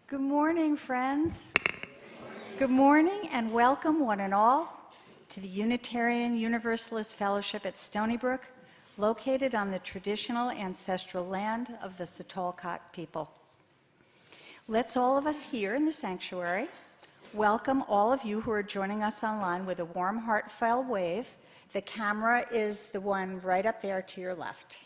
Good morning, friends. Good morning and welcome, one and all, to the Unitarian Universalist Fellowship at Stony Brook, located on the traditional ancestral land of the Sitalkat people. Let's all of us here in the sanctuary welcome all of you who are joining us online with a warm, heartfelt wave. The camera is the one right up there to your left.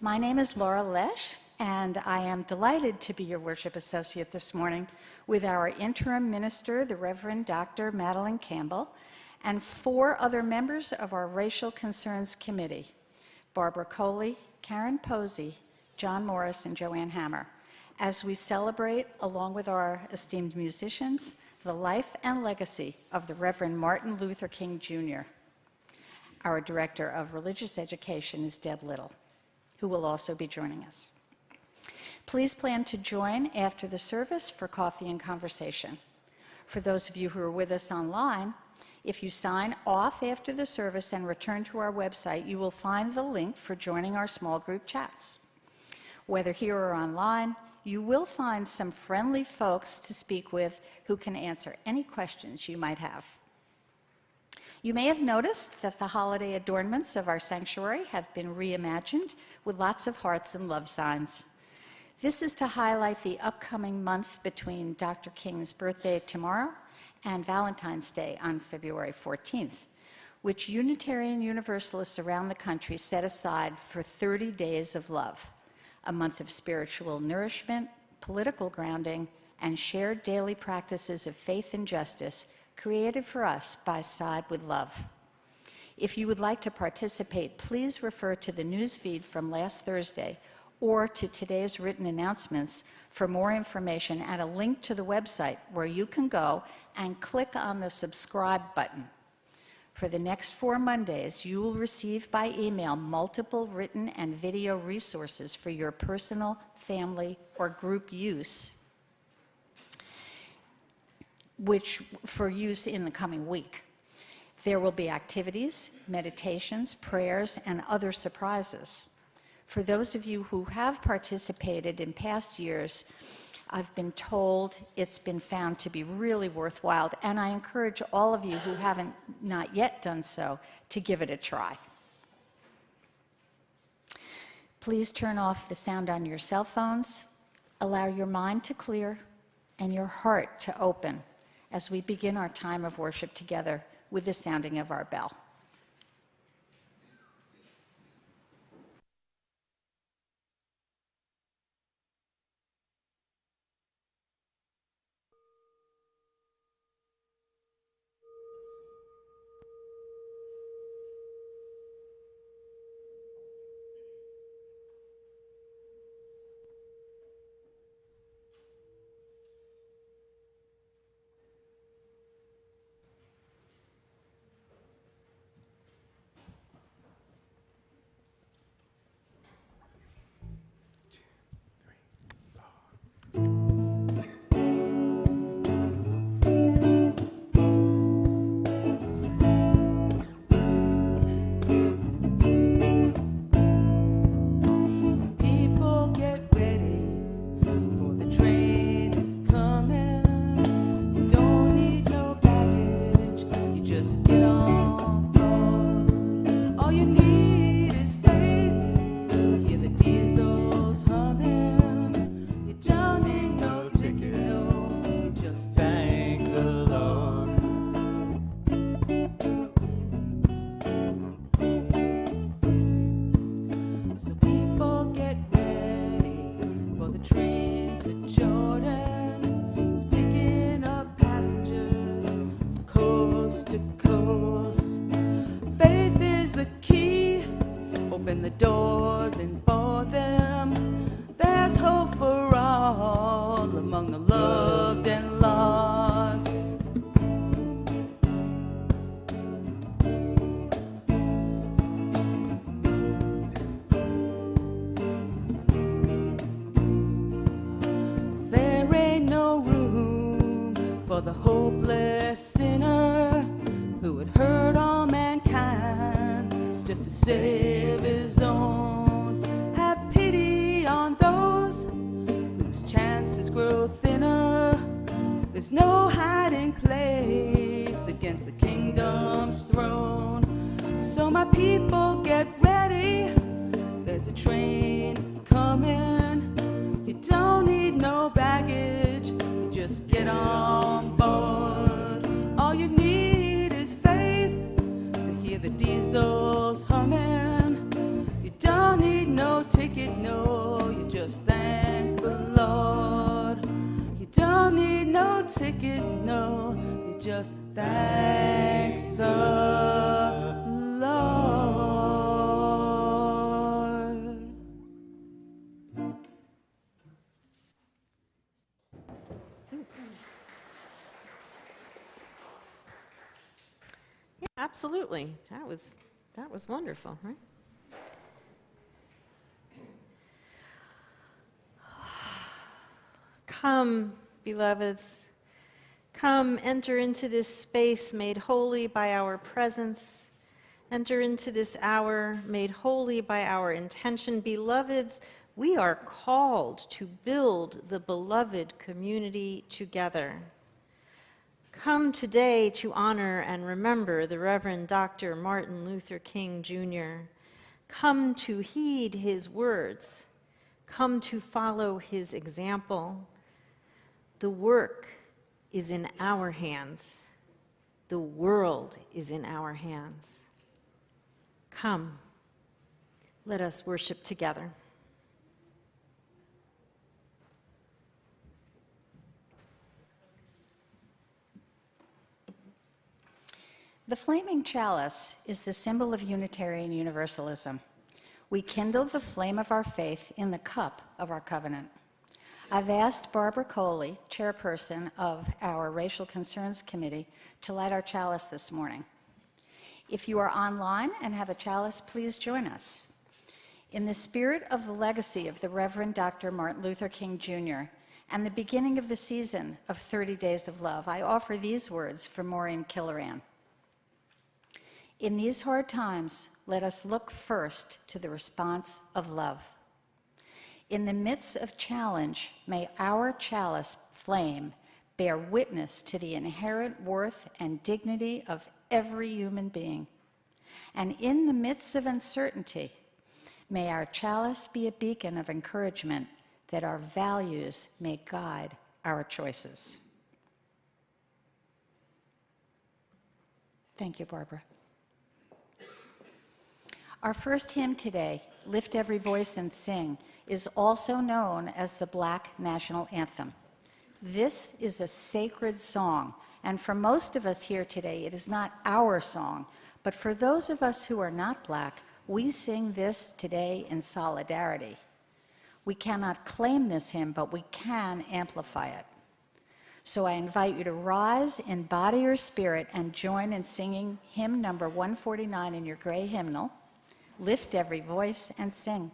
My name is Laura Lesh, and I am delighted to be your worship associate this morning with our interim minister, the Reverend Dr. Madelyn Campbell, and 4 other members of our Racial Concerns Committee, Barbara Coley, Karen Posey, John Morris, and Joanne Hammer, as we celebrate, along with our esteemed musicians, the life and legacy of the Reverend Martin Luther King, Jr. Our Director of Religious Education is Deb Little, who will also be joining us. Please plan to join after the service for coffee and conversation. For those of you who are with us online, if you sign off after the service and return to our website, you will find the link for joining our small group chats. Whether here or online, you will find some friendly folks to speak with who can answer any questions you might have. You may have noticed that the holiday adornments of our sanctuary have been reimagined with lots of hearts and love signs. This is to highlight the upcoming month between Dr. King's birthday tomorrow and Valentine's Day on February 14th, which Unitarian Universalists around the country set aside for 30 days of love, a month of spiritual nourishment, political grounding, and shared daily practices of faith and justice created for us by Side with Love. If you would like to participate, please refer to the news feed from last Thursday or to today's written announcements for more information and a link to the website where you can go and click on the subscribe button. For the next 4 Mondays, you will receive by email multiple written and video resources for your personal, family, or group use, which for use in the coming week. There will be activities, meditations, prayers, and other surprises. For those of you who have participated in past years, I've been told it's been found to be really worthwhile, and I encourage all of you who haven't not yet done so to give it a try. Please turn off the sound on your cell phones, allow your mind to clear, and your heart to open as we begin our time of worship together with the sounding of our bell. Save his own. There's no hiding place against the kingdom's throne. So my people, get ready. There's a train coming. You don't need no baggage. You just get on board. All you need is faith to hear the diesels humming. You don't need no ticket, no. You just thank the Lord. You don't need no ticket, no. You just thank the Lord. Yeah, absolutely. That was wonderful, right? Come, beloveds. Come, enter into this space made holy by our presence. Enter into this hour made holy by our intention. Beloveds, we are called to build the beloved community together. Come today to honor and remember the Reverend Dr. Martin Luther King, Jr. Come to heed his words. Come to follow his example. The work is in our hands. The world is in our hands. Come, let us worship together. The flaming chalice is the symbol of Unitarian Universalism. We kindle the flame of our faith in the cup of our covenant. I've asked Barbara Coley, chairperson of our Racial Concerns Committee, to light our chalice this morning. If you are online and have a chalice, please join us. In the spirit of the legacy of the Reverend Dr. Martin Luther King, Jr., and the beginning of the season of 30 Days of Love, I offer these words for Maureen Killoran. In these hard times, let us look first to the response of love. In the midst of challenge, may our chalice flame bear witness to the inherent worth and dignity of every human being. And in the midst of uncertainty, may our chalice be a beacon of encouragement that our values may guide our choices. Thank you, Barbara. Our first hymn today, Lift Every Voice and Sing, is also known as the Black National Anthem. This is a sacred song, and for most of us here today, it is not our song, but for those of us who are not Black, we sing this today in solidarity. We cannot claim this hymn, but we can amplify it. So I invite you to rise in body or spirit and join in singing hymn number 149 in your gray hymnal. Lift every voice and sing.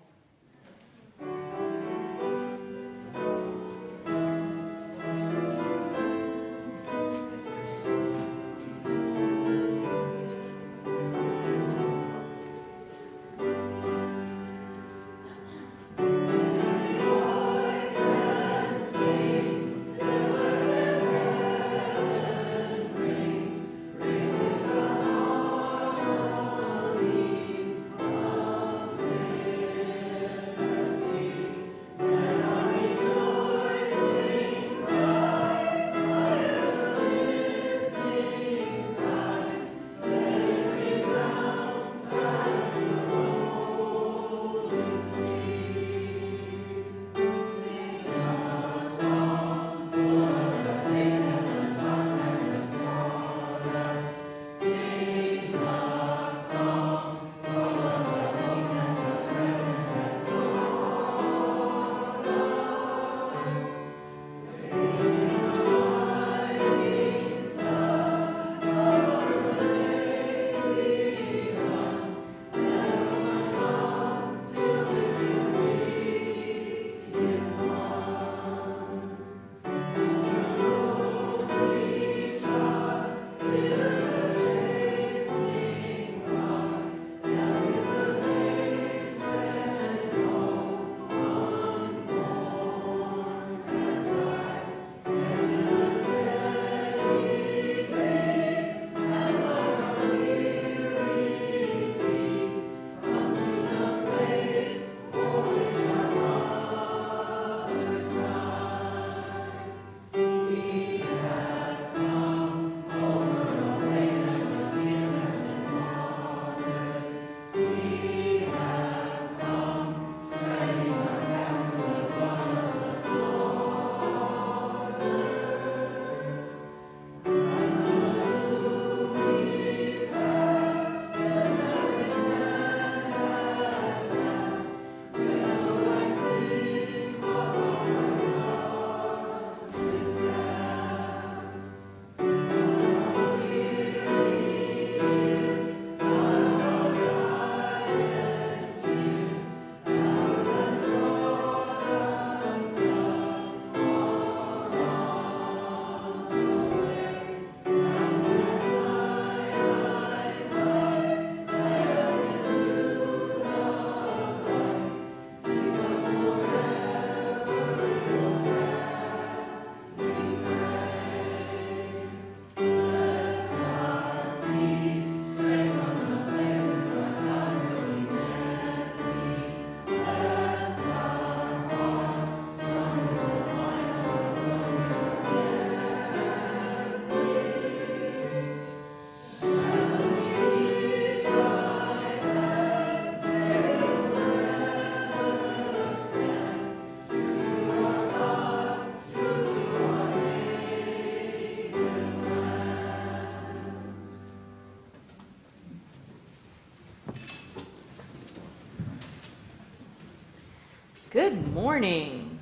Good morning.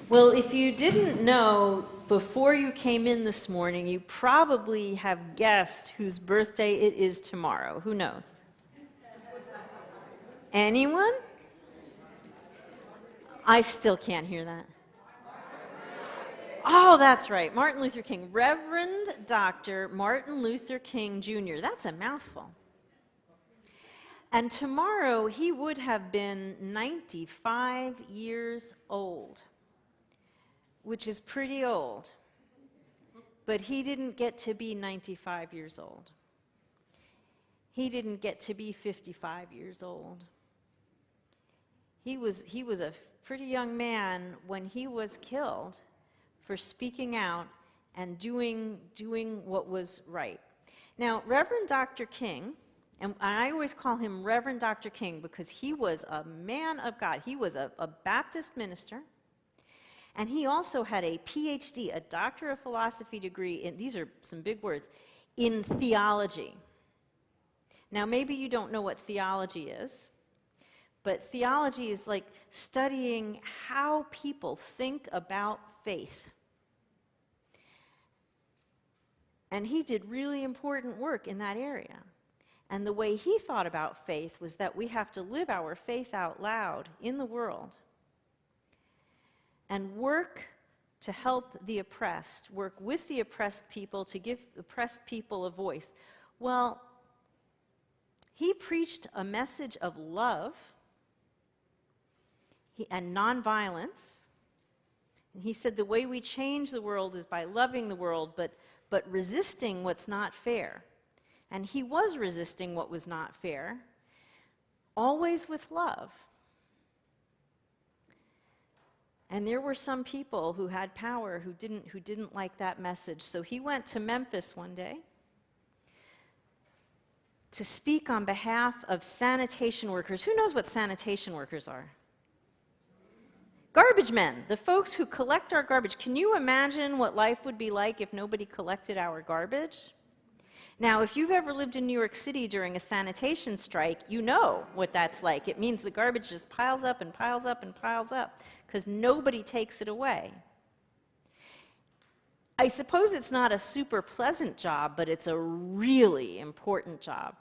Well, if you didn't know before you came in this morning, you probably have guessed whose birthday it is tomorrow. Who knows? Anyone? I still can't hear that. Oh, that's right, Martin Luther King. Reverend Dr. Martin Luther King Jr. That's a mouthful. And tomorrow he would have been 95 years old, which is pretty old. But he didn't get to be 95 years old. He didn't get to be 55 years old. He was a pretty young man when he was killed for speaking out and doing what was right. Now, Reverend Dr. King, and I always call him Reverend Dr. King because he was a man of God. He was a Baptist minister, and he also had a PhD, a Doctor of Philosophy degree, and these are some big words, in theology. Now, maybe you don't know what theology is, but theology is like studying how people think about faith. And he did really important work in that area. And the way he thought about faith was that we have to live our faith out loud in the world and work to help the oppressed, work with the oppressed people to give oppressed people a voice. Well, he preached a message of love and nonviolence. And he said the way we change the world is by loving the world, but resisting what's not fair. And he was resisting what was not fair, always with love. And there were some people who had power who didn't like that message. So he went to Memphis one day to speak on behalf of sanitation workers. Who knows what sanitation workers are? Garbage men, the folks who collect our garbage. Can you imagine what life would be like if nobody collected our garbage? Now, if you've ever lived in New York City during a sanitation strike, you know what that's like. It means the garbage just piles up and piles up and piles up because nobody takes it away. I suppose it's not a super pleasant job, but it's a really important job.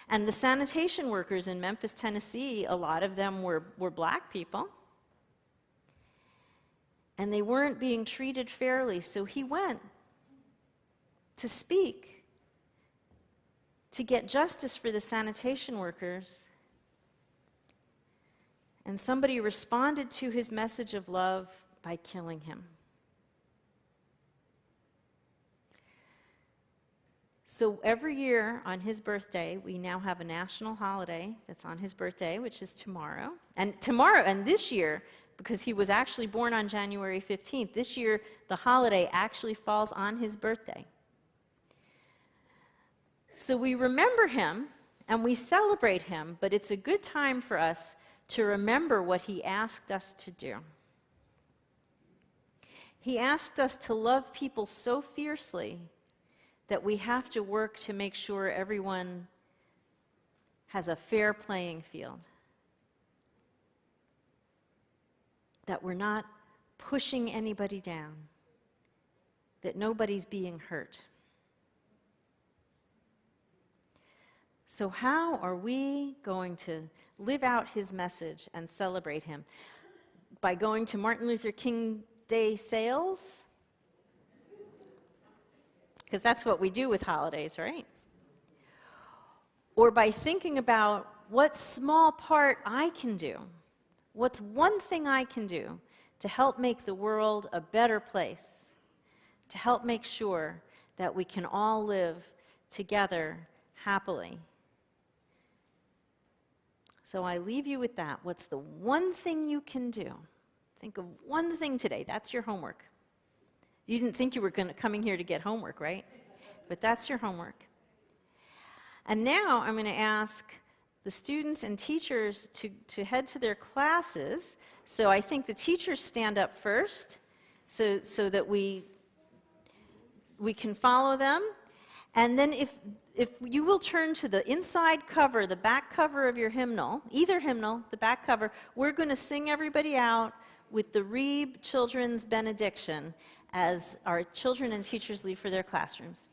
And the sanitation workers in Memphis, Tennessee, a lot of them were black people. And they weren't being treated fairly, so he went to speak, to get justice for the sanitation workers. And somebody responded to his message of love by killing him. So every year on his birthday, we now have a national holiday that's on his birthday, which is tomorrow. And this year, because he was actually born on January 15th, this year the holiday actually falls on his birthday. So we remember him and we celebrate him, but it's a good time for us to remember what he asked us to do. He asked us to love people so fiercely that we have to work to make sure everyone has a fair playing field. That we're not pushing anybody down, that nobody's being hurt. So how are we going to live out his message and celebrate him? By going to Martin Luther King Day sales? Because that's what we do with holidays, right? Or by thinking about what small part I can do. What's one thing I can do to help make the world a better place? To help make sure that we can all live together happily. So I leave you with that. What's the one thing you can do? Think of one thing today. That's your homework. You didn't think you were coming here to get homework, right? But that's your homework. And now I'm going to ask the students and teachers to head to their classes. So I think the teachers stand up first so that we can follow them. And then if you will turn to the inside cover, the back cover of your hymnal, either hymnal, the back cover, we're going to sing everybody out with the Reeb Children's Benediction as our children and teachers leave for their classrooms.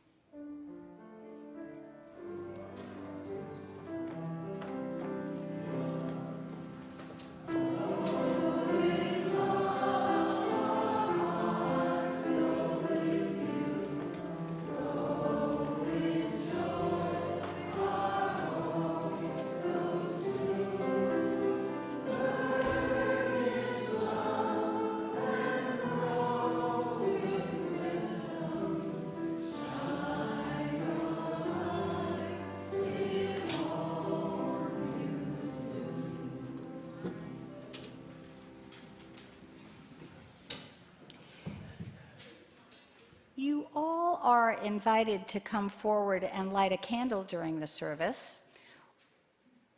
You all are invited to come forward and light a candle during the service,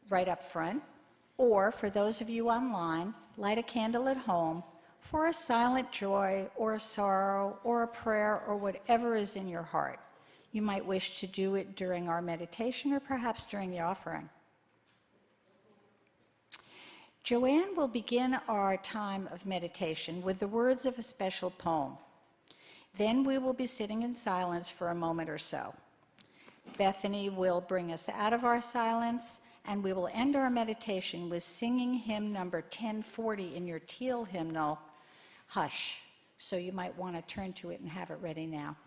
right up front, or for those of you online, light a candle at home for a silent joy or a sorrow or a prayer or whatever is in your heart. You might wish to do it during our meditation or perhaps during the offering. Joanne will begin our time of meditation with the words of a special poem. Then we will be sitting in silence for a moment or so. Bethany will bring us out of our silence, and we will end our meditation with singing hymn number 1040 in your teal hymnal, Hush. So you might want to turn to it and have it ready now.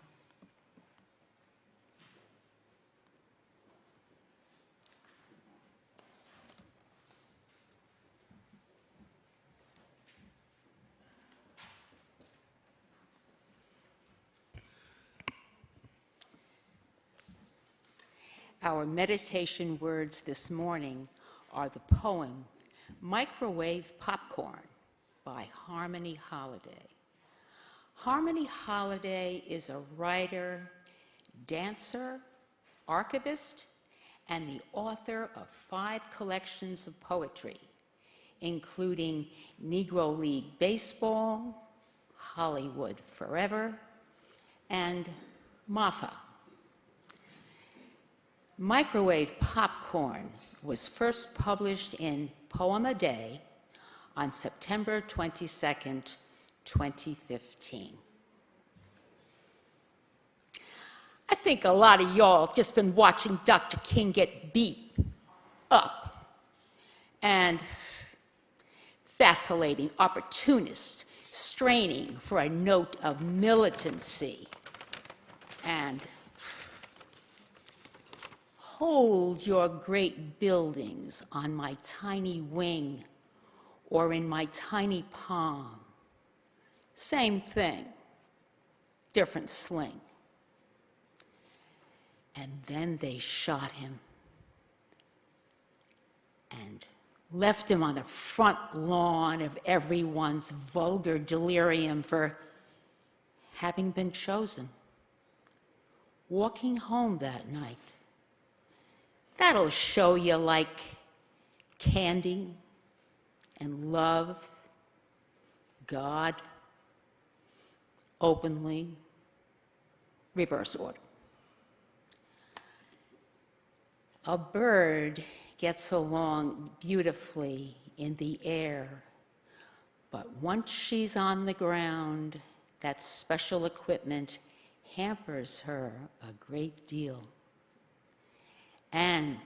Our meditation words this morning are the poem Microwave Popcorn by Harmony Holiday. Harmony Holiday is a writer, dancer, archivist, and the author of 5 collections of poetry, including Negro League Baseball, Hollywood Forever, and Mafa. Microwave Popcorn was first published in Poem a Day on September 22nd, 2015. I think a lot of y'all have just been watching Dr. King get beat up, and vacillating opportunists straining for a note of militancy, and hold your great buildings on my tiny wing or in my tiny palm. Same thing, different sling. And then they shot him and left him on the front lawn of everyone's vulgar delirium for having been chosen. Walking home that night. That'll show you like candy and love, God, openly, reverse order. A bird gets along beautifully in the air, but once she's on the ground, that special equipment hampers her a great deal. And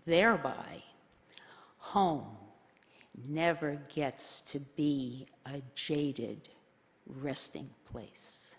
thereby, home never gets to be a jaded resting place.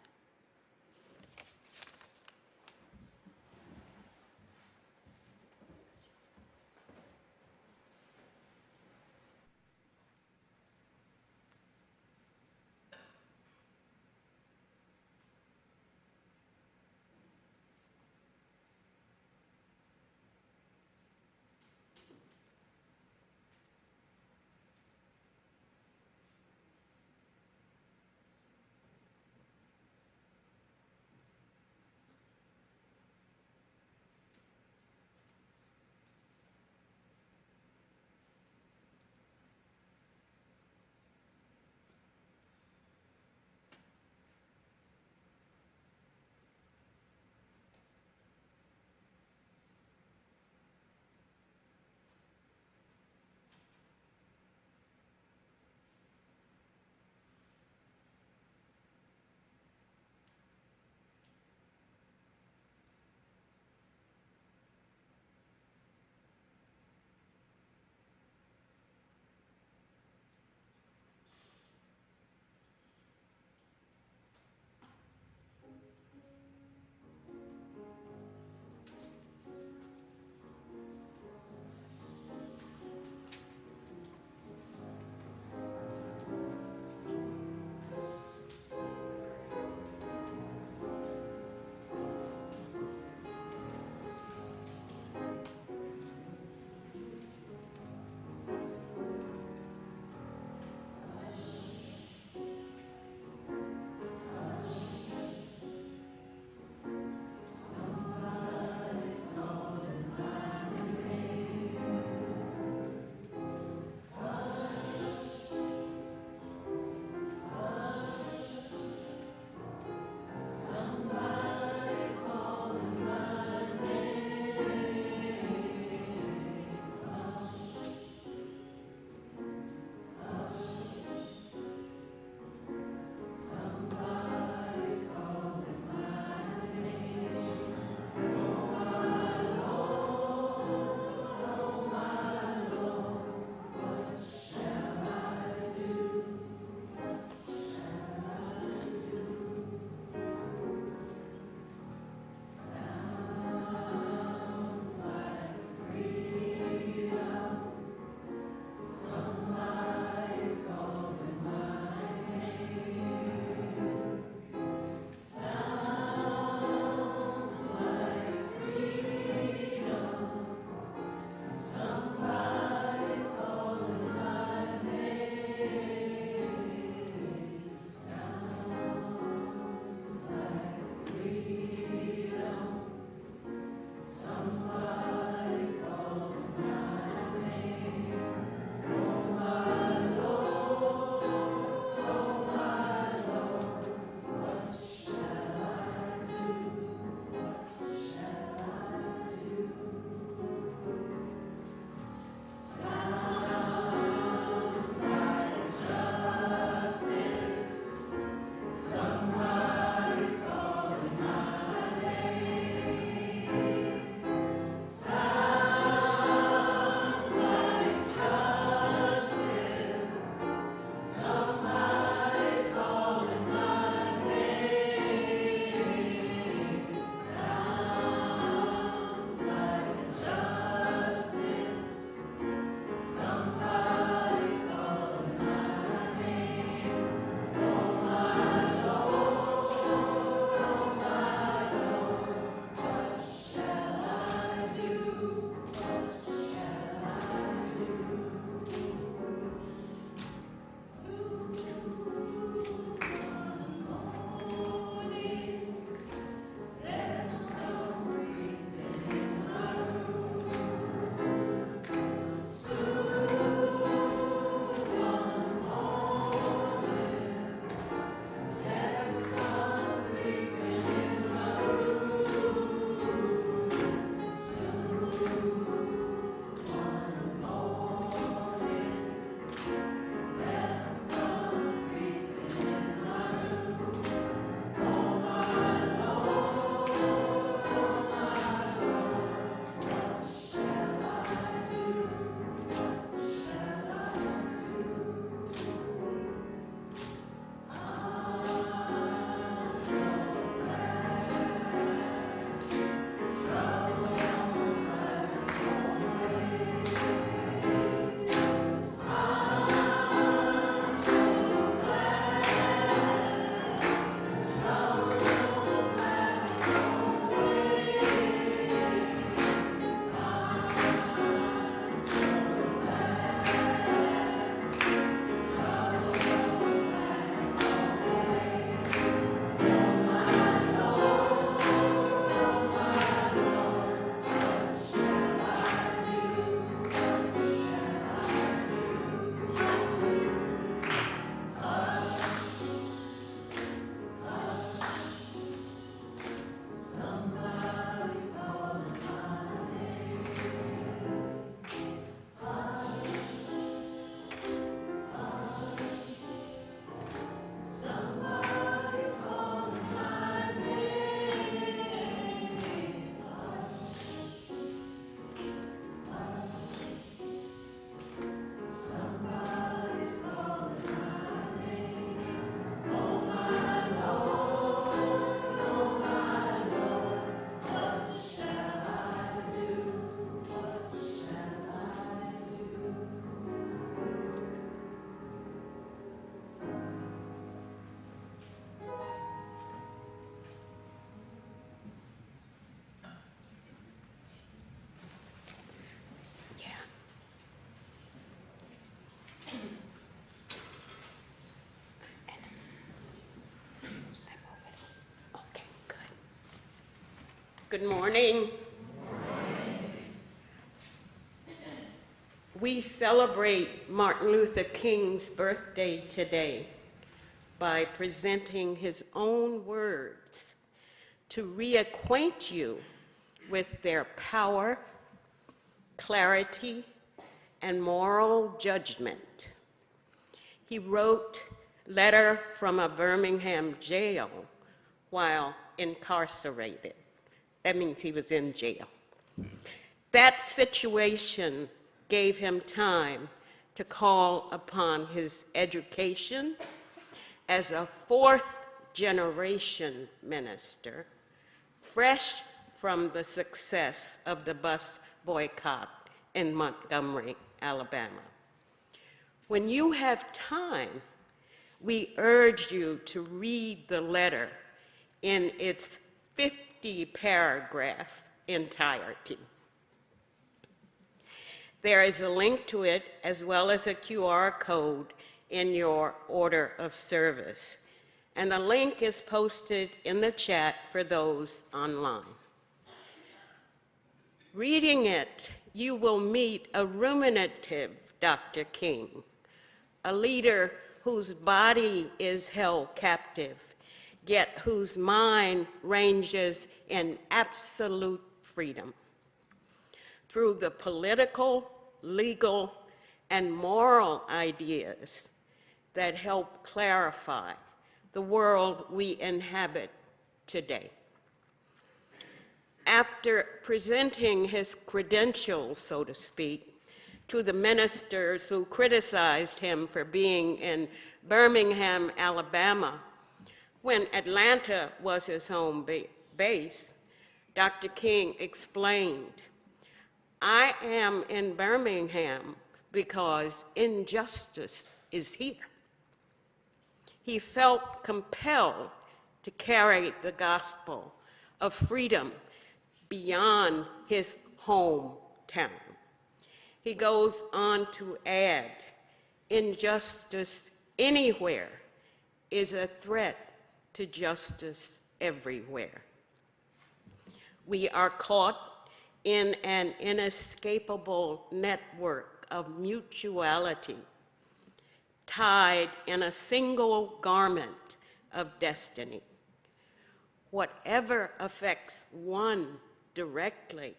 Good morning. We celebrate Martin Luther King's birthday today by presenting his own words to reacquaint you with their power, clarity, and moral judgment. He wrote "Letter from a Birmingham Jail" while incarcerated. That means he was in jail. That situation gave him time to call upon his education as a fourth-generation minister, fresh from the success of the bus boycott in Montgomery, Alabama. When you have time, we urge you to read the letter in its 50-paragraph entirety. There is a link to it as well as a QR code in your order of service, and the link is posted in the chat for those online. Reading it, you will meet a ruminative Dr. King, a leader whose body is held captive, yet whose mind ranges in absolute freedom. Through the political, legal, and moral ideas that help clarify the world we inhabit today. After presenting his credentials, so to speak, to the ministers who criticized him for being in Birmingham, Alabama, when Atlanta was his home base, Dr. King explained, "I am in Birmingham because injustice is here." He felt compelled to carry the gospel of freedom beyond his hometown. He goes on to add, injustice anywhere is a threat to justice everywhere. We are caught in an inescapable network of mutuality, tied in a single garment of destiny. Whatever affects one directly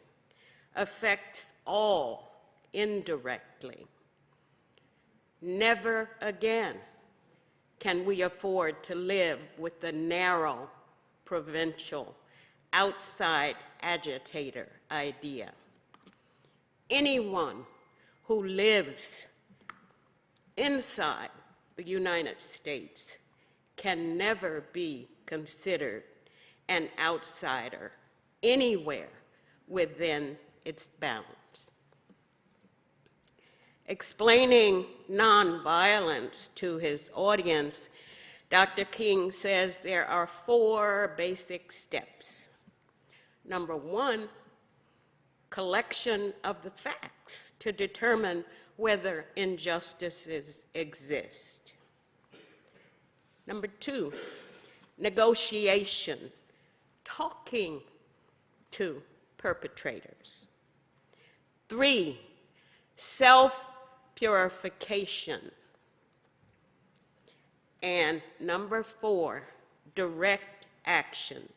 affects all indirectly. Never again can we afford to live with the narrow, provincial, outside agitator idea. Anyone who lives inside the United States can never be considered an outsider anywhere within its bounds. Explaining nonviolence to his audience, Dr. King says there are 4 basic steps. Number 1, collection of the facts to determine whether injustices exist. Number 2, negotiation, talking to perpetrators. 3, self-purification. And number 4, direct actions.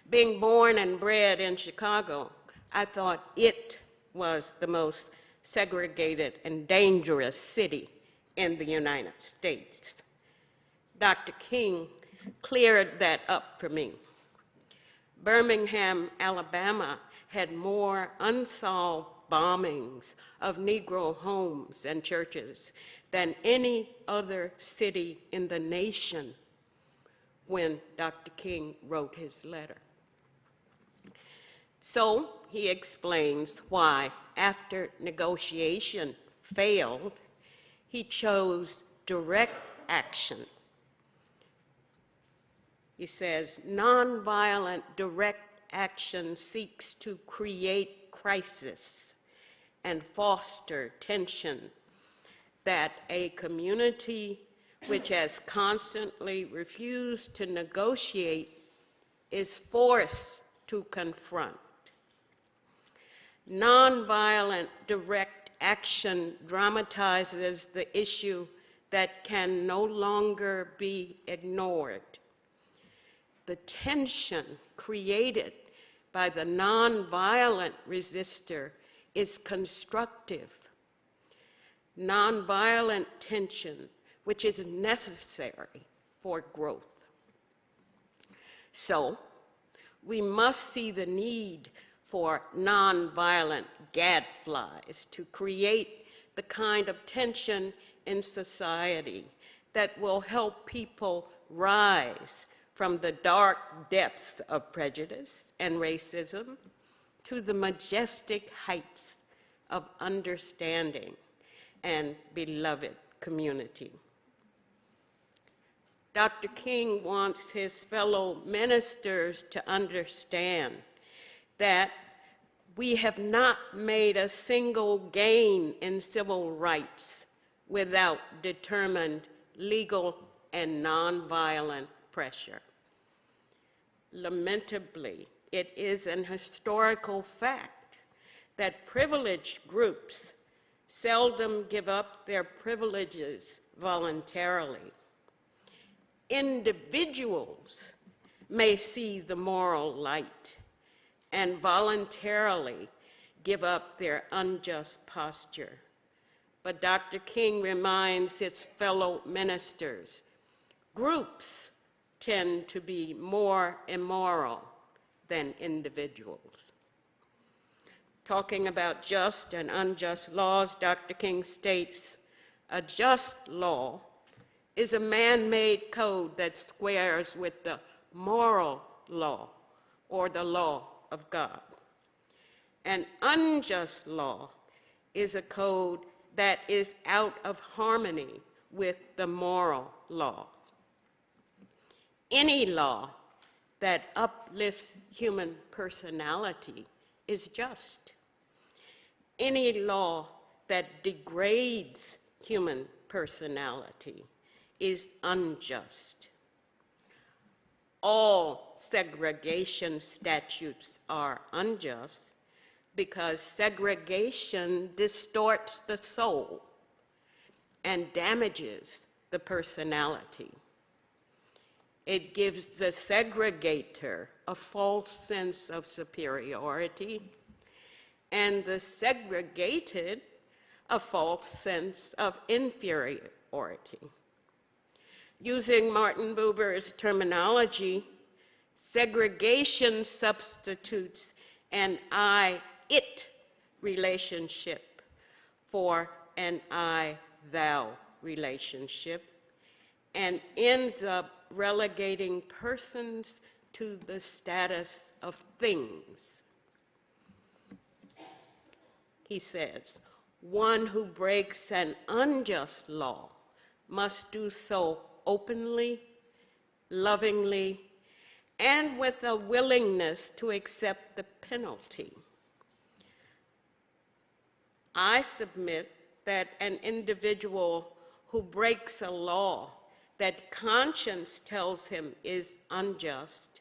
Being born and bred in Chicago, I thought it was the most segregated and dangerous city in the United States. Dr. King cleared that up for me. Birmingham, Alabama had more unsolved bombings of Negro homes and churches than any other city in the nation when Dr. King wrote his letter. So he explains why, after negotiation failed, he chose direct action. He says, nonviolent direct action seeks to create crisis and foster tension that a community which has constantly refused to negotiate is forced to confront. Nonviolent direct action dramatizes the issue that can no longer be ignored. The tension created by the nonviolent resistor is constructive. Nonviolent tension, which is necessary for growth. So, we must see the need for nonviolent gadflies to create the kind of tension in society that will help people rise from the dark depths of prejudice and racism to the majestic heights of understanding and beloved community. Dr. King wants his fellow ministers to understand that we have not made a single gain in civil rights without determined legal and nonviolent pressure. Lamentably, it is an historical fact that privileged groups seldom give up their privileges voluntarily. Individuals may see the moral light and voluntarily give up their unjust posture. But Dr. King reminds his fellow ministers, groups tend to be more immoral than individuals. Talking about just and unjust laws, Dr. King states, a just law is a man-made code that squares with the moral law or the law of God. An unjust law is a code that is out of harmony with the moral law. Any law that uplifts human personality is just. Any law that degrades human personality is unjust. All segregation statutes are unjust because segregation distorts the soul and damages the personality. It gives the segregator a false sense of superiority and the segregated a false sense of inferiority. Using Martin Buber's terminology, segregation substitutes an I-it relationship for an I-thou relationship and ends up relegating persons to the status of things. He says, one who breaks an unjust law must do so openly, lovingly, and with a willingness to accept the penalty. I submit that an individual who breaks a law that conscience tells him is unjust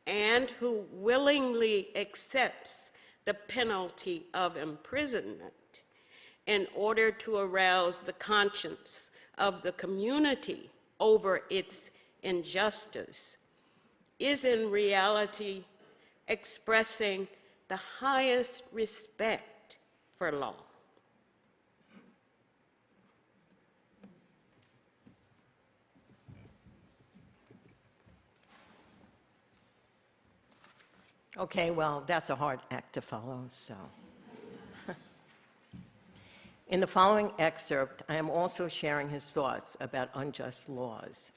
and who willingly accepts the penalty of imprisonment in order to arouse the conscience of the community over its injustice is in reality expressing the highest respect for law. Okay, well, that's a hard act to follow, so. In the following excerpt, I am also sharing his thoughts about unjust laws.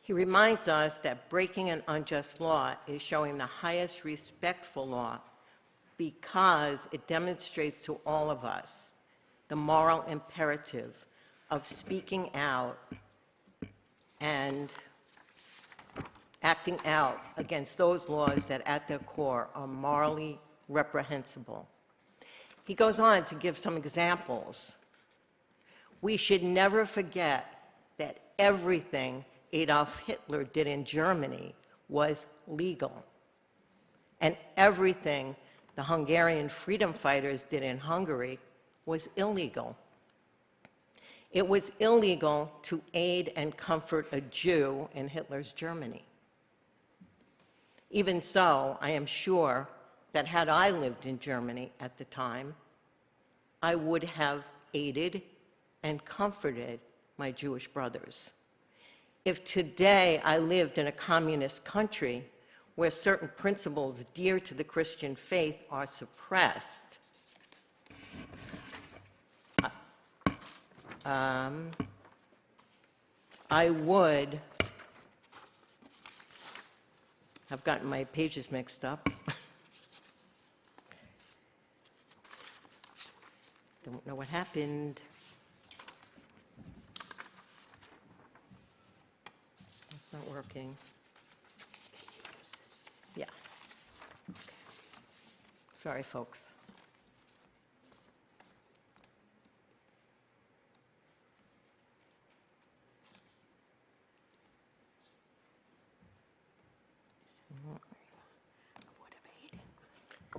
He reminds us that breaking an unjust law is showing the highest respect for law because it demonstrates to all of us the moral imperative of speaking out and acting out against those laws that at their core are morally reprehensible. He goes on to give some examples. We should never forget that everything Adolf Hitler did in Germany was legal. and everything the Hungarian freedom fighters did in Hungary was illegal. It was illegal to aid and comfort a Jew in Hitler's Germany. Even so, I am sure that had I lived in Germany at the time, I would have aided and comforted my Jewish brothers. If today I lived in a communist country where certain principles dear to the Christian faith are suppressed, I would have gotten my pages mixed up. Don't know what happened. It's not working. Yeah. Sorry, folks.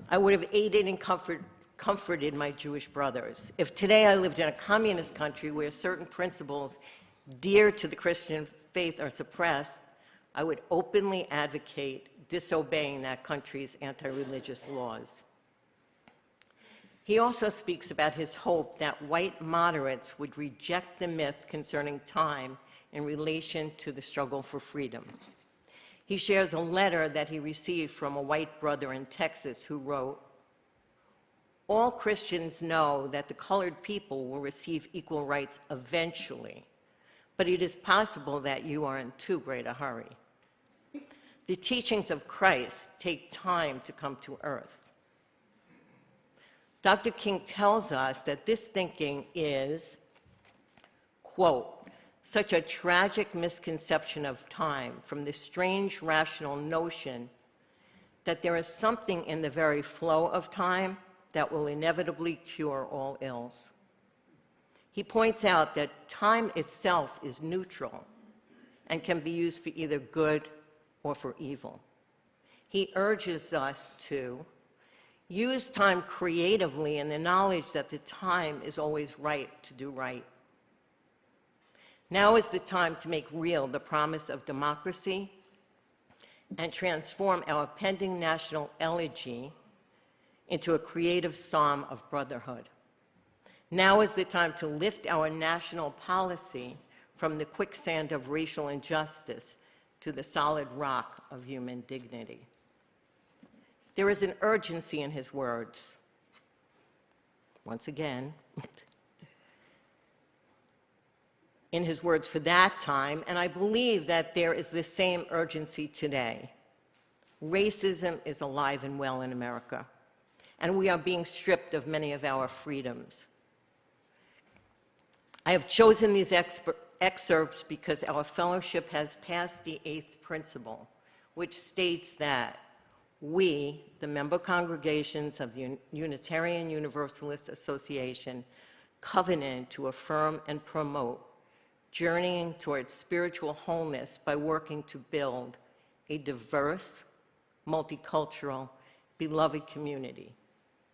I would have aided and comforted my Jewish brothers. If today I lived in a communist country where certain principles dear to the Christian faith are suppressed, I would openly advocate disobeying that country's anti-religious laws. He also speaks about his hope that white moderates would reject the myth concerning time in relation to the struggle for freedom. He shares a letter that he received from a white brother in Texas who wrote, "All Christians know that the colored people will receive equal rights eventually, but it is possible that you are in too great a hurry. The teachings of Christ take time to come to earth." Dr. King tells us that this thinking is, quote, "such a tragic misconception of time from the strange rational notion that there is something in the very flow of time that will inevitably cure all ills." He points out that time itself is neutral and can be used for either good or for evil. He urges us to use time creatively in the knowledge that the time is always right to do right. Now is the time to make real the promise of democracy and transform our pending national elegy into a creative psalm of brotherhood. Now is the time to lift our national policy from the quicksand of racial injustice to the solid rock of human dignity. There is an urgency in his words. Once again, in his words for that time, and I believe that there is the same urgency today. Racism is alive and well in America, and we are being stripped of many of our freedoms. I have chosen these excerpts because our fellowship has passed the 8th principle, which states that we, the member congregations of the Unitarian Universalist Association, covenant to affirm and promote journeying towards spiritual wholeness by working to build a diverse, multicultural, beloved community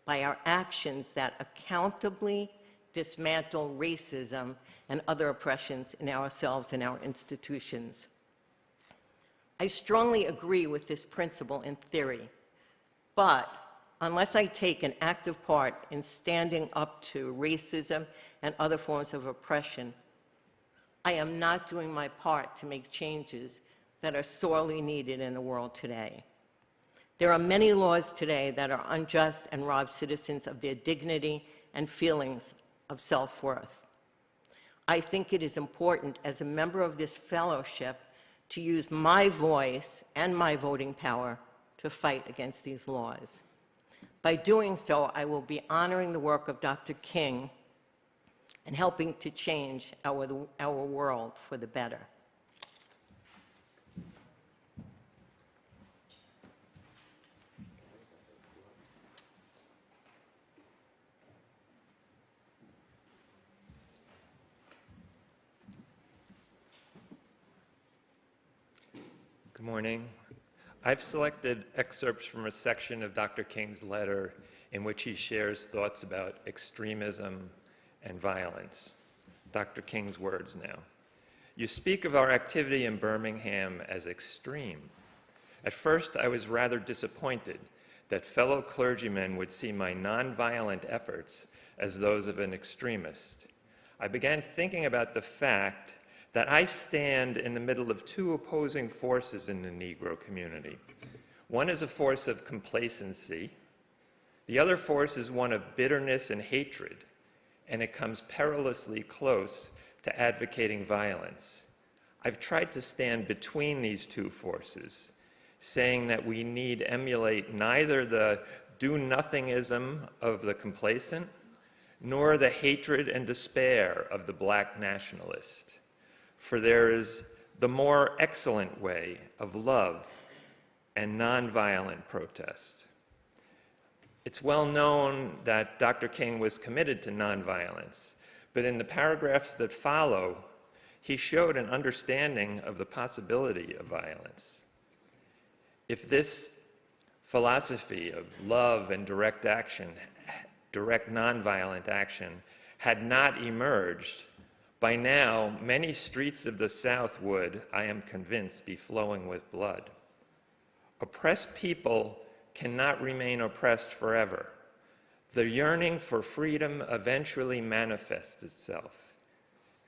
by our actions that accountably dismantle racism and other oppressions in ourselves and our institutions. I strongly agree with this principle in theory, but unless I take an active part in standing up to racism and other forms of oppression, I am not doing my part to make changes that are sorely needed in the world today. There are many laws today that are unjust and rob citizens of their dignity and feelings of self-worth. I think it is important as a member of this fellowship to use my voice and my voting power to fight against these laws. By doing so, I will be honoring the work of Dr. King and helping to change our world for the better. Good morning. I've selected excerpts from a section of Dr. King's letter in which he shares thoughts about extremism and violence. Dr. King's words now. You speak of our activity in Birmingham as extreme. At first, I was rather disappointed that fellow clergymen would see my nonviolent efforts as those of an extremist. I began thinking about the fact that I stand in the middle of two opposing forces in the Negro community. One is a force of complacency. The other force is one of bitterness and hatred, and it comes perilously close to advocating violence. I've tried to stand between these two forces, saying that we need emulate neither the do-nothingism of the complacent, nor the hatred and despair of the black nationalist. For there is the more excellent way of love and nonviolent protest. It's well known that Dr. King was committed to nonviolence, but in the paragraphs that follow, he showed an understanding of the possibility of violence. If this philosophy of love and direct action, direct nonviolent action, had not emerged, by now many streets of the South would, I am convinced, be flowing with blood. Oppressed people cannot remain oppressed forever. The yearning for freedom eventually manifests itself,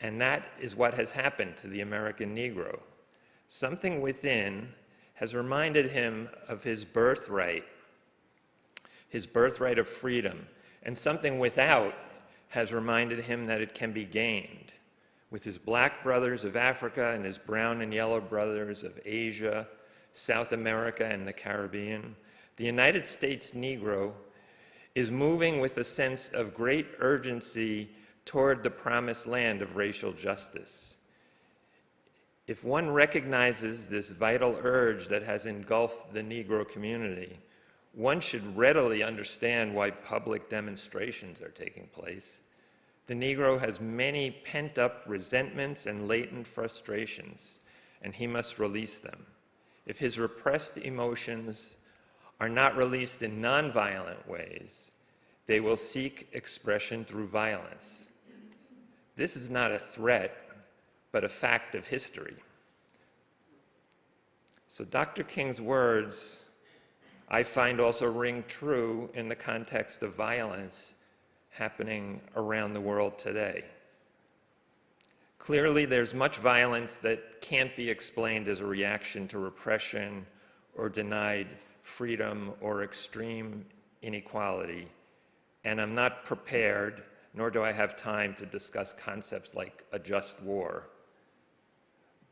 and that is what has happened to the American Negro. Something within has reminded him of his birthright of freedom, and something without has reminded him that it can be gained. With his black brothers of Africa and his brown and yellow brothers of Asia, South America, and the Caribbean, the United States Negro is moving with a sense of great urgency toward the promised land of racial justice. If one recognizes this vital urge that has engulfed the Negro community, one should readily understand why public demonstrations are taking place. The Negro has many pent-up resentments and latent frustrations, and he must release them. If his repressed emotions are not released in nonviolent ways, they will seek expression through violence. This is not a threat, but a fact of history. So Dr. King's words, I find, also ring true in the context of violence happening around the world today. Clearly, there's much violence that can't be explained as a reaction to repression or denied freedom or extreme inequality, and I'm not prepared, nor do I have time to discuss concepts like a just war.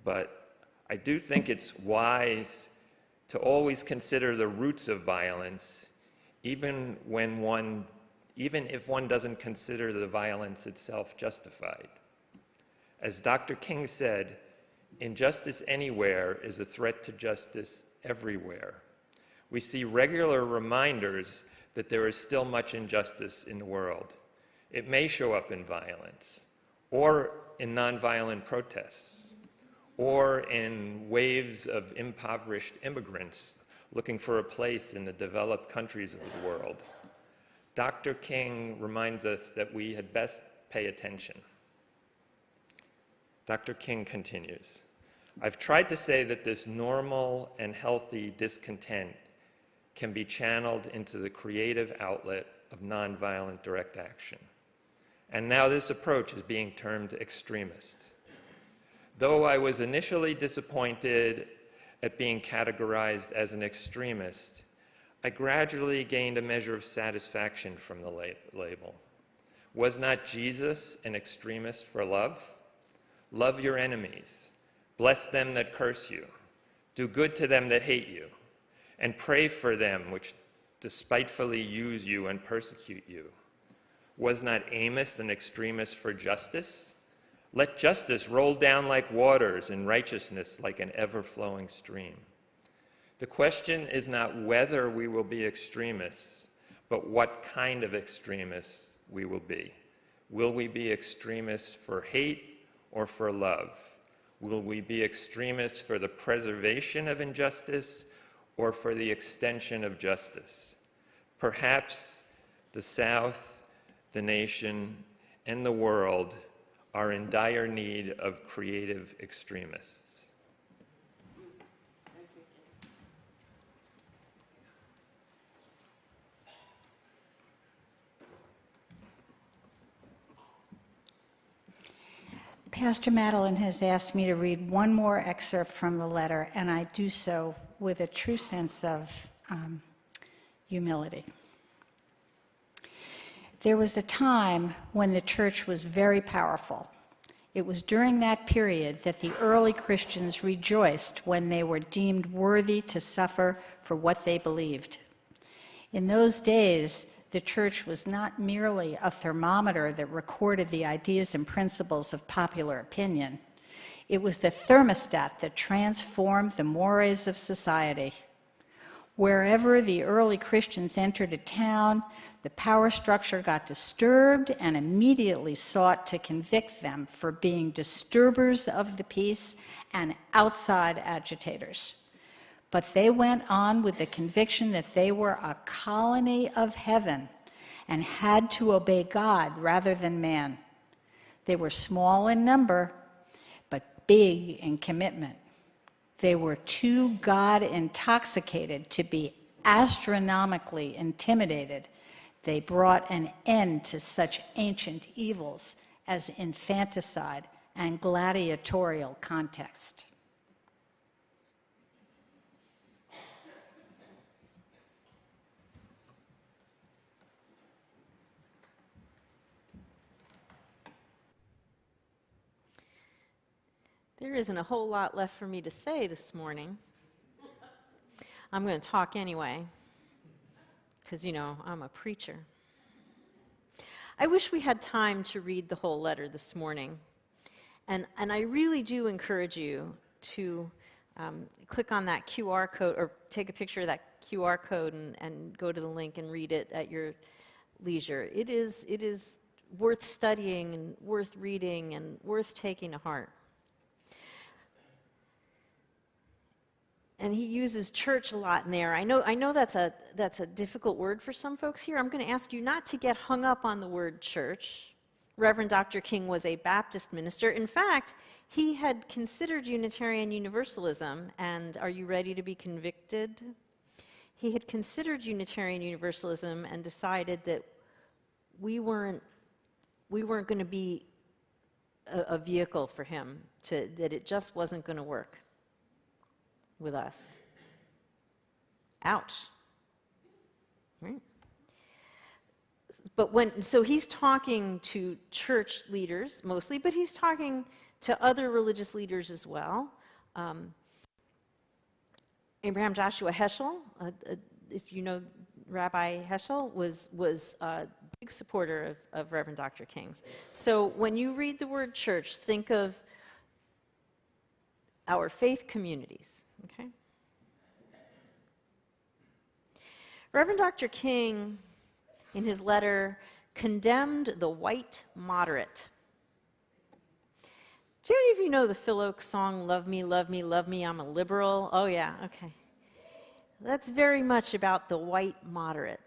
But I do think it's wise to always consider the roots of violence, even if one doesn't consider the violence itself justified. As Dr. King said, injustice anywhere is a threat to justice everywhere. We see regular reminders that there is still much injustice in the world. It may show up in violence, or in nonviolent protests, or in waves of impoverished immigrants looking for a place in the developed countries of the world. Dr. King reminds us that we had best pay attention. Dr. King continues, I've tried to say that this normal and healthy discontent can be channeled into the creative outlet of nonviolent direct action. And now this approach is being termed extremist. Though I was initially disappointed at being categorized as an extremist, I gradually gained a measure of satisfaction from the label. Was not Jesus an extremist for love? Love your enemies, bless them that curse you, do good to them that hate you, and pray for them which despitefully use you and persecute you. Was not Amos an extremist for justice? Let justice roll down like waters and righteousness like an ever-flowing stream. The question is not whether we will be extremists, but what kind of extremists we will be. Will we be extremists for hate or for love? Will we be extremists for the preservation of injustice or for the extension of justice. Perhaps the South, the nation, and the world are in dire need of creative extremists. Pastor Madelyn has asked me to read one more excerpt from the letter, and I do so with a true sense of humility. There was a time when the church was very powerful. It was during that period that the early Christians rejoiced when they were deemed worthy to suffer for what they believed. In those days, the church was not merely a thermometer that recorded the ideas and principles of popular opinion. It was the thermostat that transformed the mores of society. Wherever the early Christians entered a town, the power structure got disturbed and immediately sought to convict them for being disturbers of the peace and outside agitators. But they went on with the conviction that they were a colony of heaven and had to obey God rather than man. They were small in number, but big in commitment. They were too God-intoxicated to be astronomically intimidated. They brought an end to such ancient evils as infanticide and gladiatorial context. There isn't a whole lot left for me to say this morning. I'm going to talk anyway, because, you know, I'm a preacher. I wish we had time to read the whole letter this morning, and I really do encourage you to click on that QR code or take a picture of that QR code and go to the link and read it at your leisure. It is worth studying and worth reading and worth taking to heart. And he uses church a lot in there. I know that's a difficult word for some folks here. I'm going to ask you not to get hung up on the word church. Reverend Dr. King was a Baptist minister. In fact, he had considered Unitarian Universalism, and are you ready to be convicted? He had considered Unitarian Universalism and decided that we weren't going to be a vehicle for him, that it just wasn't going to work with us. Ouch. Right? But so he's talking to church leaders mostly, but he's talking to other religious leaders as well. Abraham Joshua Heschel, if you know Rabbi Heschel, was a big supporter of Reverend Dr. King's. So when you read the word church, think of our faith communities. Okay. Reverend Dr. King, in his letter, condemned the white moderate. Do any of you know the Phil Oakes song, Love Me, Love Me, Love Me, I'm a Liberal? Oh yeah, okay. That's very much about the white moderate.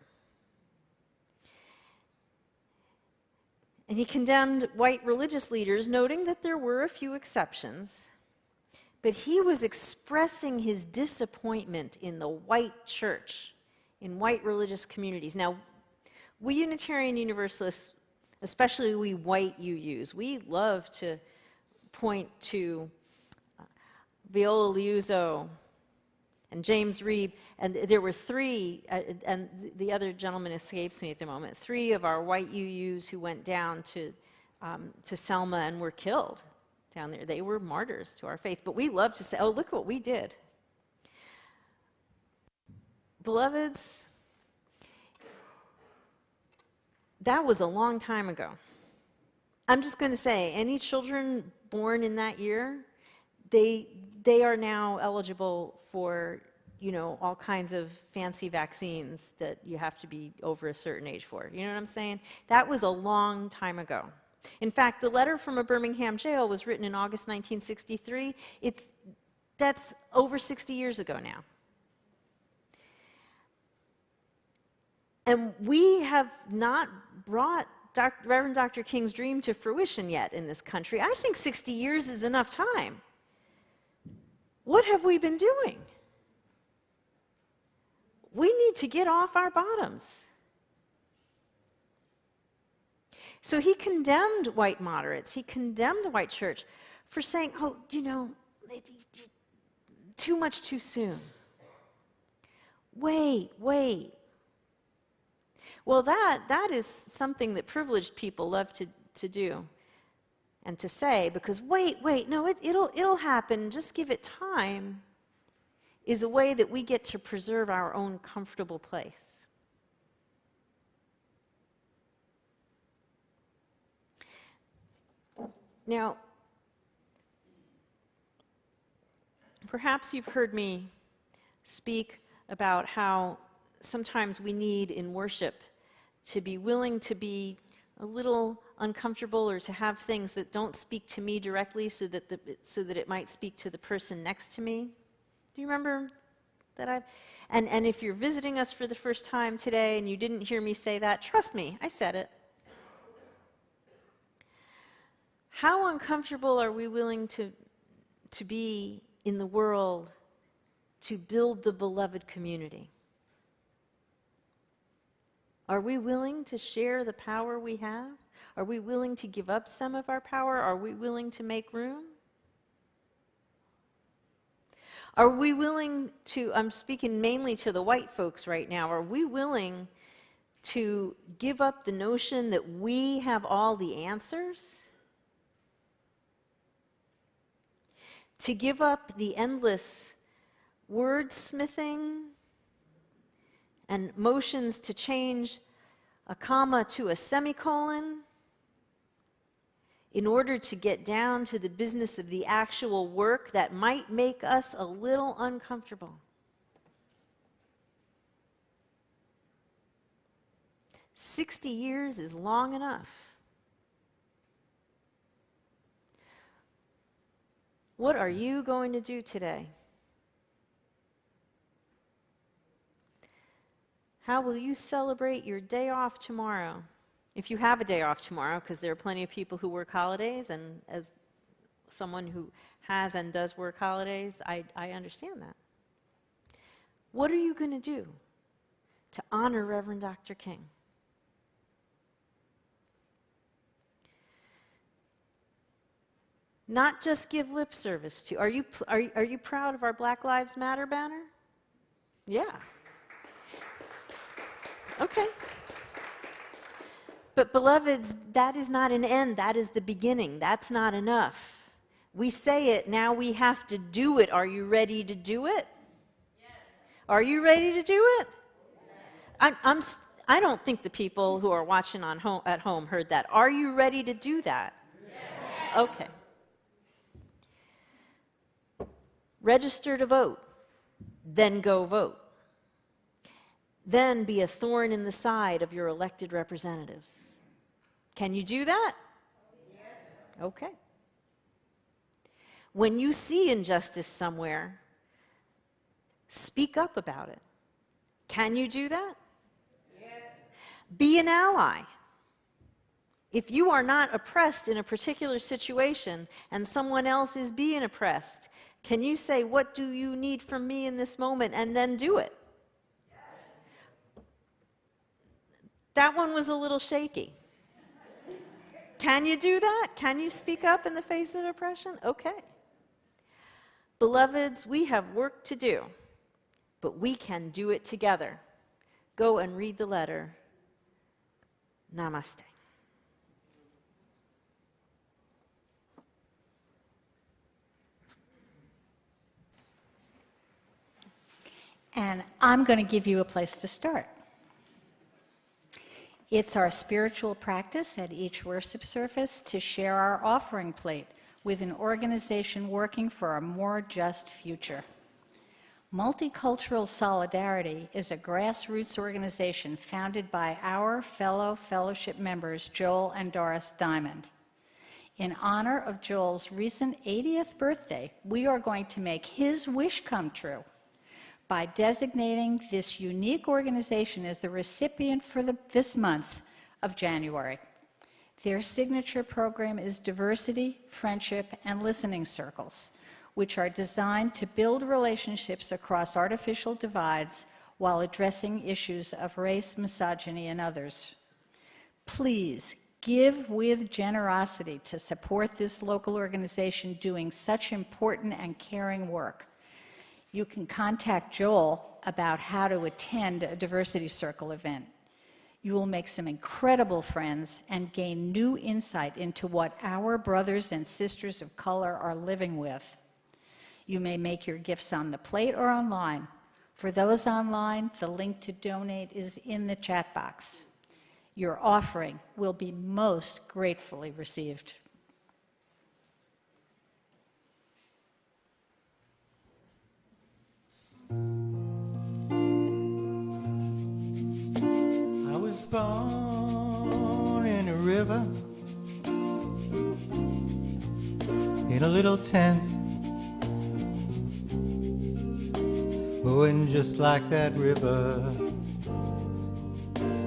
And he condemned white religious leaders, noting that there were a few exceptions. But he was expressing his disappointment in the white church, in white religious communities. Now, we Unitarian Universalists, especially we white UUs, we love to point to Viola Liuzzo and James Reeb, and there were three, and the other gentleman escapes me at the moment, three of our white UUs who went down to Selma and were killed down there. They were martyrs to our faith. But we love to say, oh, look what we did. Beloveds, that was a long time ago. I'm just going to say, any children born in that year, they are now eligible for, you know, all kinds of fancy vaccines that you have to be over a certain age for. You know what I'm saying? That was a long time ago. In fact, the letter from a Birmingham jail was written in August 1963. That's over 60 years ago now. And we have not brought Reverend Dr. King's dream to fruition yet in this country. I think 60 years is enough time. What have we been doing? We need to get off our bottoms. So he condemned white moderates. He condemned the white church for saying, oh, you know, too much too soon. Wait. Well, that is something that privileged people love to do and to say, because wait, no, it'll happen, just give it time, is a way that we get to preserve our own comfortable place. Now, perhaps you've heard me speak about how sometimes we need in worship to be willing to be a little uncomfortable, or to have things that don't speak to me directly so that it might speak to the person next to me. Do you remember that? And if you're visiting us for the first time today and you didn't hear me say that, trust me, I said it. How uncomfortable are we willing to be in the world to build the beloved community? Are we willing to share the power we have? Are we willing to give up some of our power? Are we willing to make room? Are we willing to, I'm speaking mainly to the white folks right now, are we willing to give up the notion that we have all the answers? To give up the endless wordsmithing and motions to change a comma to a semicolon in order to get down to the business of the actual work that might make us a little uncomfortable? 60 years is long enough. What are you going to do today? How will you celebrate your day off tomorrow? If you have a day off tomorrow, because there are plenty of people who work holidays, and as someone who has and does work holidays, I understand that. What are you going to do to honor Reverend Dr. King? Not just give lip service to. Are you proud of our Black Lives Matter banner? Yeah. Okay. But beloveds, that is not an end, that is the beginning. That's not enough. We say it, now we have to do it. Are you ready to do it? Yes. Are you ready to do it? Yes. I don't think the people who are watching at home heard that. Are you ready to do that? Yes. Okay. Register to vote, then go vote. Then be a thorn in the side of your elected representatives. Can you do that? Yes. Okay. When you see injustice somewhere, speak up about it. Can you do that? Yes. Be an ally. If you are not oppressed in a particular situation and someone else is being oppressed, can you say, what do you need from me in this moment, and then do it? Yes. That one was a little shaky. Can you do that? Can you speak up in the face of oppression? Okay. Beloveds, we have work to do, but we can do it together. Go and read the letter. Namaste. And I'm going to give you a place to start. It's our spiritual practice at each worship service to share our offering plate with an organization working for a more just future. Multicultural Solidarity is a grassroots organization founded by our fellow fellowship members, Joel and Doris Diamond. In honor of Joel's recent 80th birthday, we are going to make his wish come true by designating this unique organization as the recipient for this month of January. Their signature program is Diversity, Friendship, and Listening Circles, which are designed to build relationships across artificial divides while addressing issues of race, misogyny, and others. Please give with generosity to support this local organization doing such important and caring work. You can contact Joel about how to attend a Diversity Circle event. You will make some incredible friends and gain new insight into what our brothers and sisters of color are living with. You may make your gifts on the plate or online. For those online, the link to donate is in the chat box. Your offering will be most gratefully received. I was born in a river, in a little tent. Oh, and just like that river,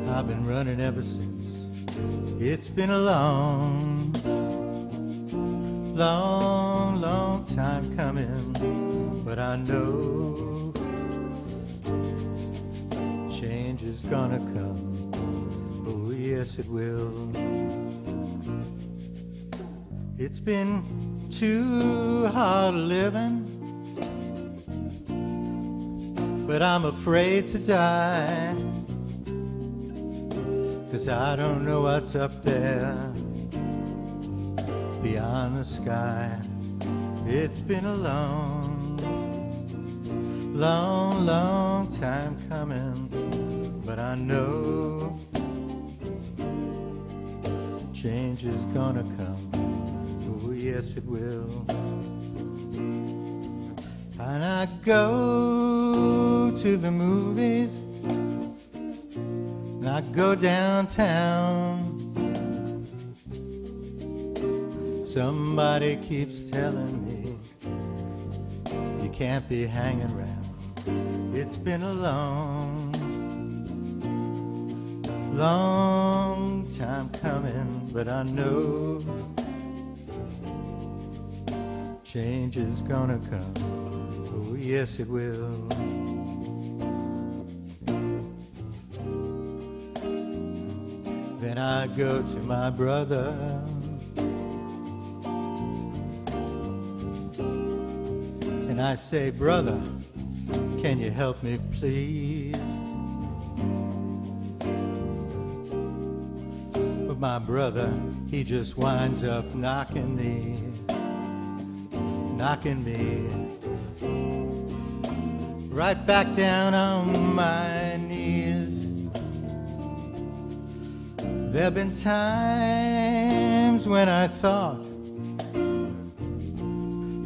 I've been running ever since. It's been a long, long, long time coming, but I know change is gonna come. Oh, yes, it will. It's been too hard living, but I'm afraid to die, 'cause I don't know what's up there beyond the sky. It's been a long, long, long time coming, but I know change is gonna come. Oh, yes, it will. And I go to the movies, and I go downtown. Somebody keeps telling me you can't be hanging around. It's been a long, long time coming, but I know change is gonna come. Oh, yes, it will. Then I go to my brother, and I say, brother, can you help me, please? But my brother, he just winds up knocking me right back down on my knees. There've been times when I thought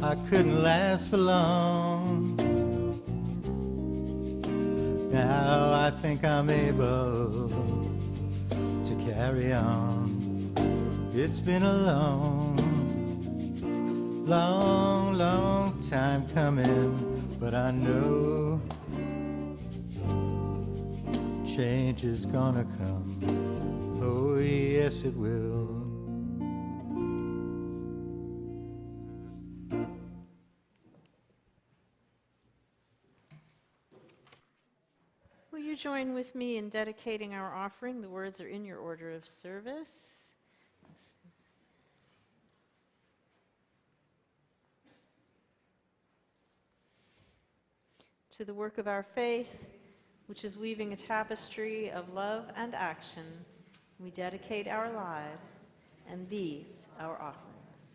I couldn't last for long. Now I think I'm able to carry on. It's been a long, long, long time coming, but I know change is gonna come. Oh, yes, it will. Will you join with me in dedicating our offering? The words are in your order of service. To the work of our faith, which is weaving a tapestry of love and action, we dedicate our lives and these our offerings.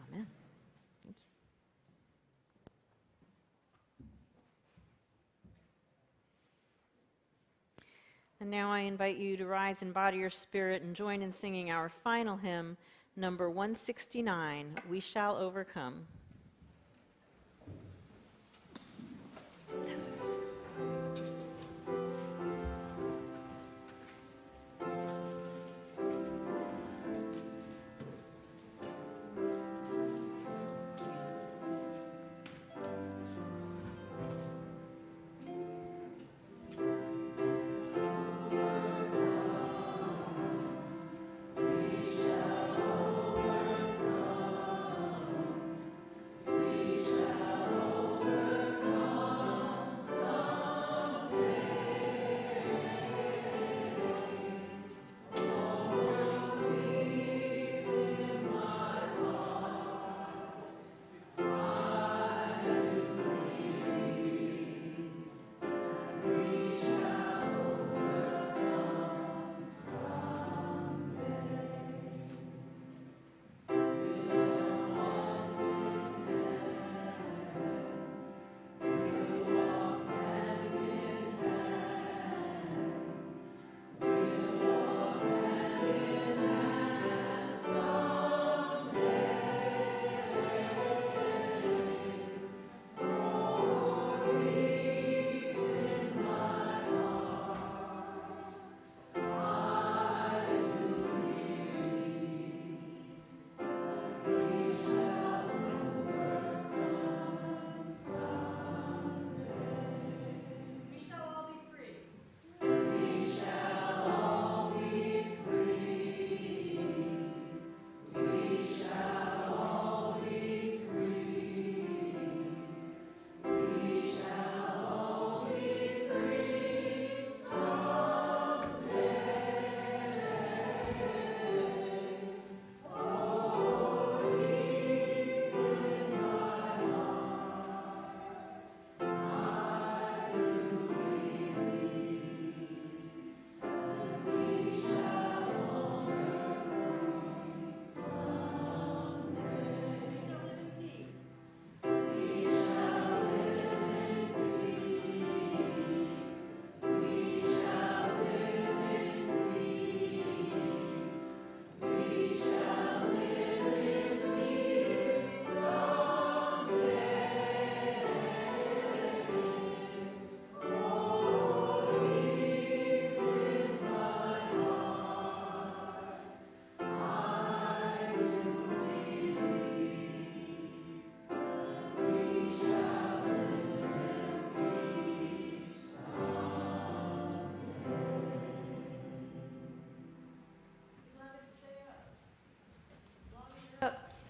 Amen. Thank you. And now I invite you to rise in body or spirit and join in singing our final hymn, number 169, We Shall Overcome.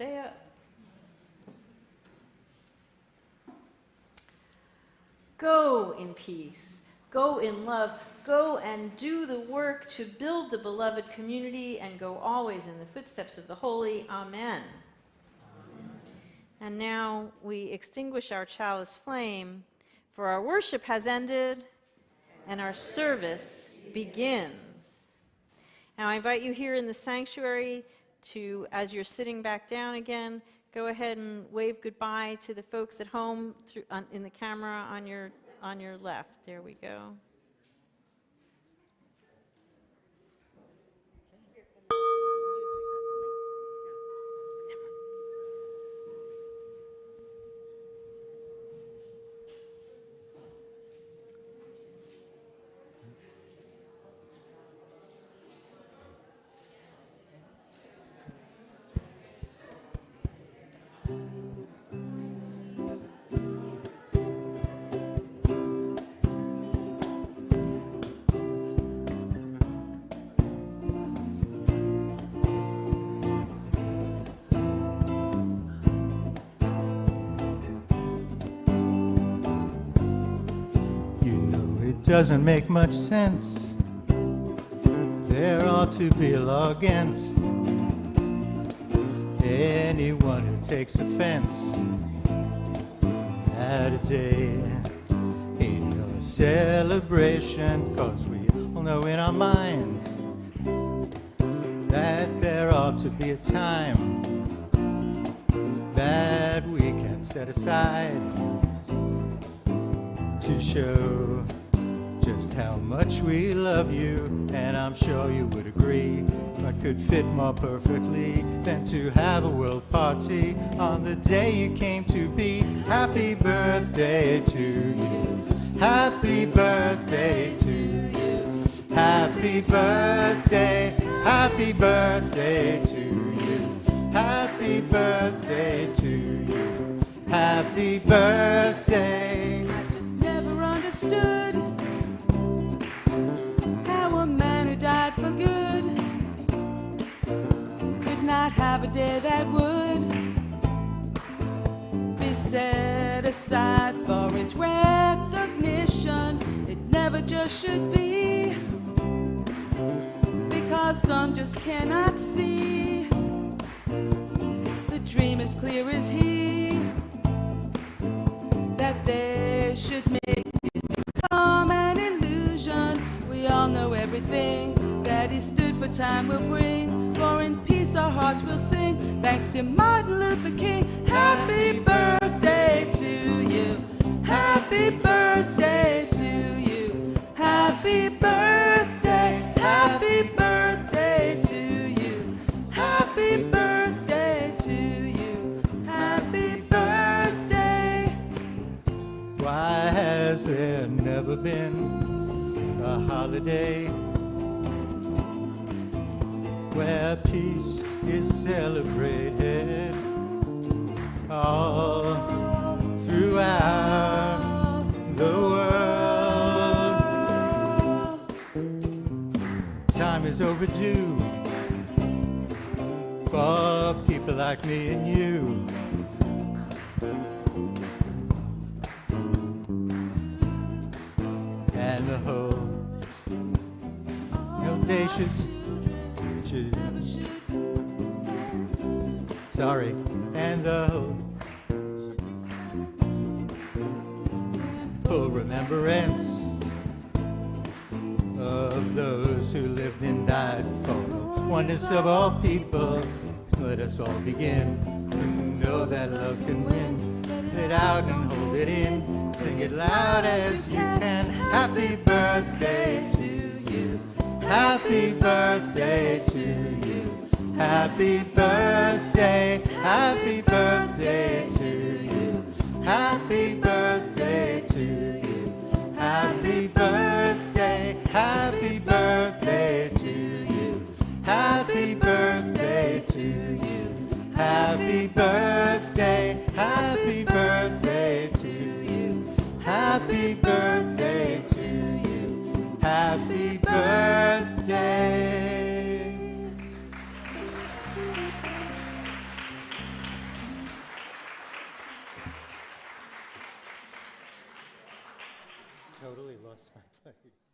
stay up. Go in peace. Go in love. Go and do the work to build the beloved community and go always in the footsteps of the holy. Amen. And now we extinguish our chalice flame, for our worship has ended and our service begins. Now I invite you here in the sanctuary to, as you're sitting back down again, go ahead and wave goodbye to the folks at home in the camera on your left. There we go. Doesn't make much sense. There ought to be a law against anyone who takes offense at a day in your celebration, 'cause we all know in our minds that there ought to be a time that we can set aside to show just how much we love you, and I'm sure you would agree what could fit more perfectly than to have a world party on the day you came to be. Happy birthday to you. Happy birthday to you. Happy birthday. Happy birthday to you. Happy birthday to you. Happy birthday. I just never understood how a man who died for good could not have a day that would be set aside for his recognition. It never just should be, because some just cannot see. The dream is clear as he, that they should make it become an illusion. We all know everything that he stood for time will bring, for in peace our hearts will sing, thanks to Martin Luther King. Happy birthday to you. Happy birthday to you. Happy birthday. Happy birthday to you. Happy birthday to you. Happy birthday. Why has there never been a holiday where peace is celebrated all throughout the world? Time is overdue for people like me and you. And the whole audacious sorry, and the whole full remembrance of those who lived and died for the oneness of all people. Let us all begin to know that love can win. Let it out and hold it in. Sing it loud as you can. Happy birthday to you. Happy birthday to you. Happy birthday. Happy birthday to you. Happy birthday to you. Happy birthday. Happy birthday to you. Happy birthday to you. Happy birthday. Happy birthday to you. Happy birthday to you. Happy birthday. totally lost my place.